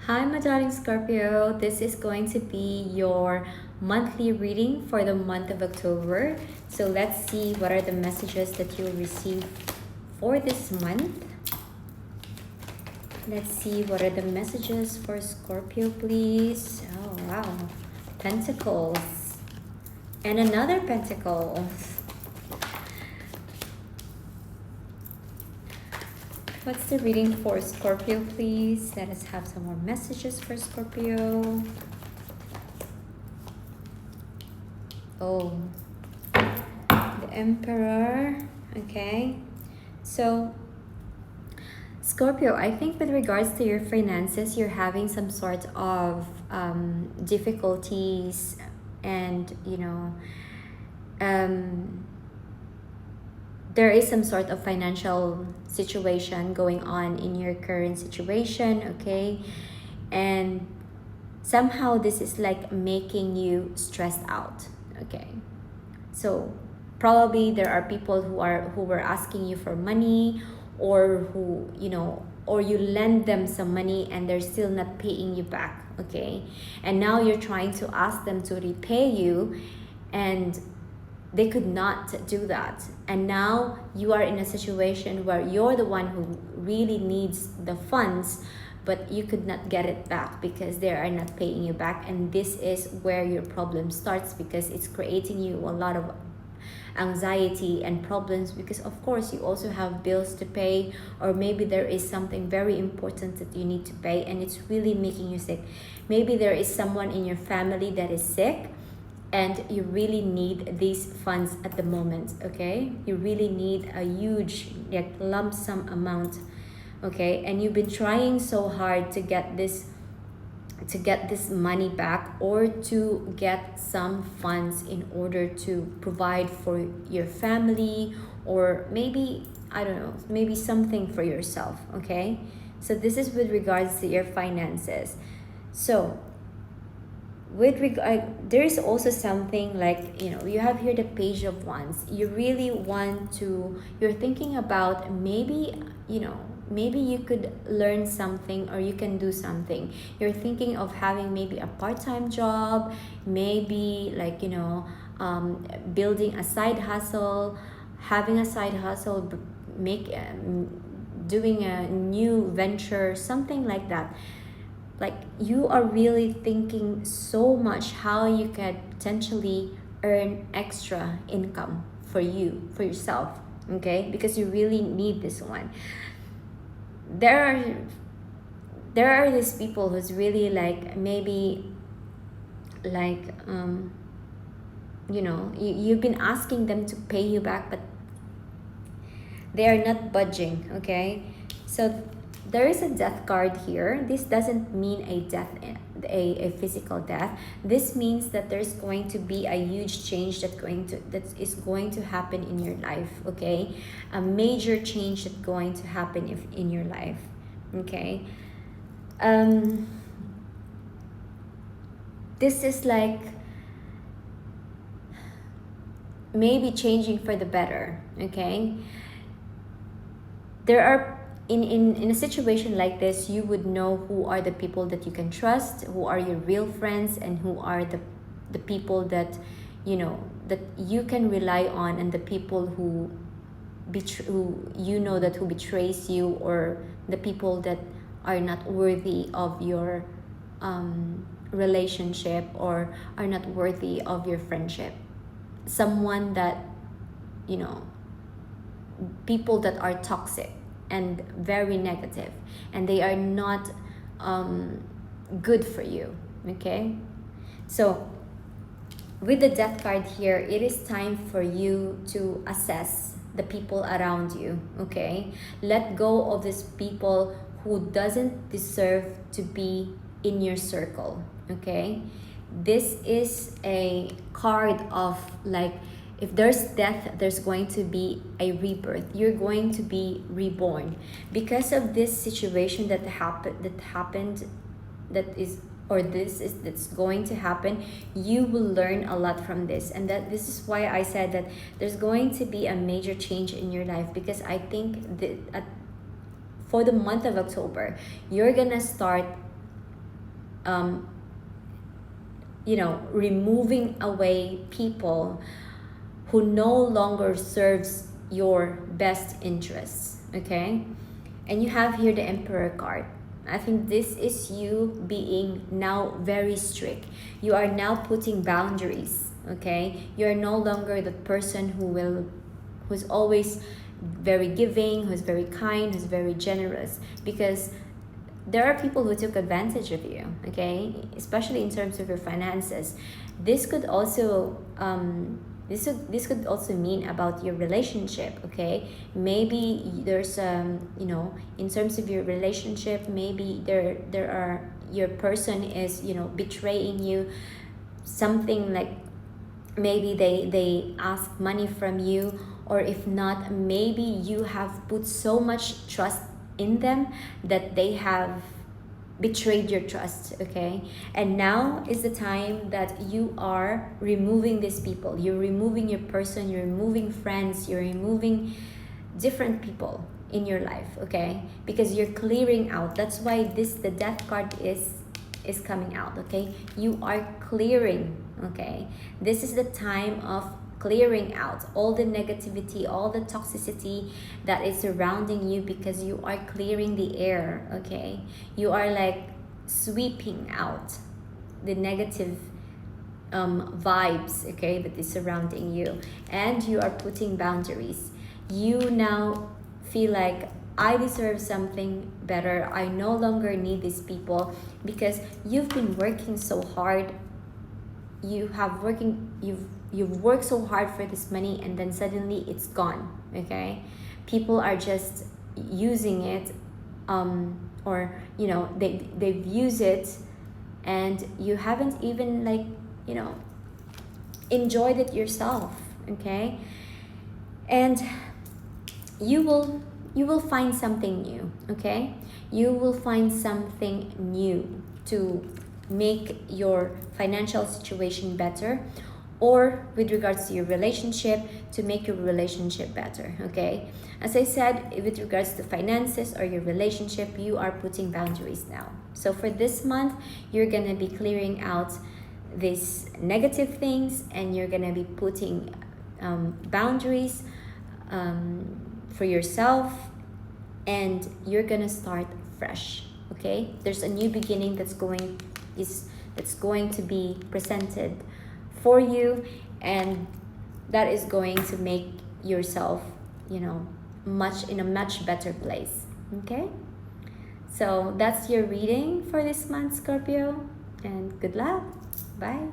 Hi, my darling Scorpio. This is going to be your monthly reading for the month of October. So let's see what are the messages that you'll receive for this month. Let's see what are the messages for Scorpio, please. Oh, wow. Pentacles. And another pentacle. What's the reading for Scorpio, please? Let us have some more messages for Scorpio. Oh, the Emperor. Okay. So, Scorpio, I think with regards to your finances, you're having some sort of difficulties and, there is some sort of financial situation going on in your current situation, okay? And somehow this is like making you stressed out, okay? So probably there are people who were asking you for money, or who, or you lend them some money and they're still not paying you back, okay? And now you're trying to ask them to repay you, and they could not do that. And now you are in a situation where you're the one who really needs the funds, but you could not get it back because they are not paying you back. And this is where your problem starts, because it's creating you a lot of anxiety and problems, because of course you also have bills to pay, or maybe there is something very important that you need to pay and it's really making you sick. Maybe there is someone in your family that is sick and you really need these funds at the moment, okay? You really need a huge, like, lump sum amount, okay? And you've been trying so hard to get this money back, or to get some funds in order to provide for your family, or maybe, I don't know, maybe something for yourself, okay? So this is with regards to your finances. So with regard, there is also something like, you have here the Page of Wands. You really want to, you're thinking about maybe, maybe you could learn something, or you can do something. You're thinking of having maybe a part-time job, maybe like, building a side hustle, having a side hustle, doing a new venture, something like that. Like, you are really thinking so much how you can potentially earn extra income for yourself, okay? Because you really need this one. There are these people who's really like, maybe like, you've been asking them to pay you back, but they are not budging, okay? So there is a Death card here. This doesn't mean a death, a physical death. This means that there's going to be a huge change that is going to happen in your life, okay? A major change that's going to happen in your life, okay? This is like maybe changing for the better, okay? There are, in a situation like this, you would know who are the people that you can trust, who are your real friends, and who are the people that that you can rely on, and the people who who betrays you, or the people that are not worthy of your relationship, or are not worthy of your friendship. Someone that, people that are toxic and very negative, and they are not good for you, okay? So with the Death card here, it is time for you to assess the people around you, okay? Let go of these people who doesn't deserve to be in your circle, okay? This is a card of like, if there's death, there's going to be a rebirth. You're going to be reborn because of this situation that's going to happen. You will learn a lot from this, and that this is why I said that there's going to be a major change in your life, because I think that for the month of October, you're gonna start um, removing away people who no longer serves your best interests, okay? And you have here the Emperor card. I think this is you being now very strict. You are now putting boundaries, okay? You're no longer the person who's always very giving, who's very kind, who's very generous, because there are people who took advantage of you, okay? Especially in terms of your finances. This could also this could also mean about your relationship, okay? Maybe there's in terms of your relationship, maybe there are, your person is betraying you, something like maybe they ask money from you, or if not, maybe you have put so much trust in them that they have betrayed your trust, okay? And now is the time that you are removing these people. You're removing your person, you're removing friends, you're removing different people in your life, okay? Because you're clearing out. That's why the death card is coming out, okay? You are clearing, okay? This is the time of clearing out all the negativity, all the toxicity that is surrounding you, because you are clearing the air, okay? You are like sweeping out the negative vibes, okay, that is surrounding you, and you are putting boundaries. You now feel like, I deserve something better. I no longer need these people, because you've been working so hard. You've worked so hard for this money, and then suddenly it's gone, okay? People are just using it, or they've used it, and you haven't even enjoyed it yourself, okay? And you will find something new, okay? You will find something new to make your financial situation better, or with regards to your relationship, to make your relationship better, okay? As I said, with regards to finances or your relationship, you are putting boundaries now. So for this month, you're gonna be clearing out these negative things, and you're gonna be putting boundaries for yourself, and you're gonna start fresh, okay? There's a new beginning that's going to be presented for you, and that is going to make yourself in a much better place, okay? So that's your reading for this month, Scorpio, and good luck. Bye.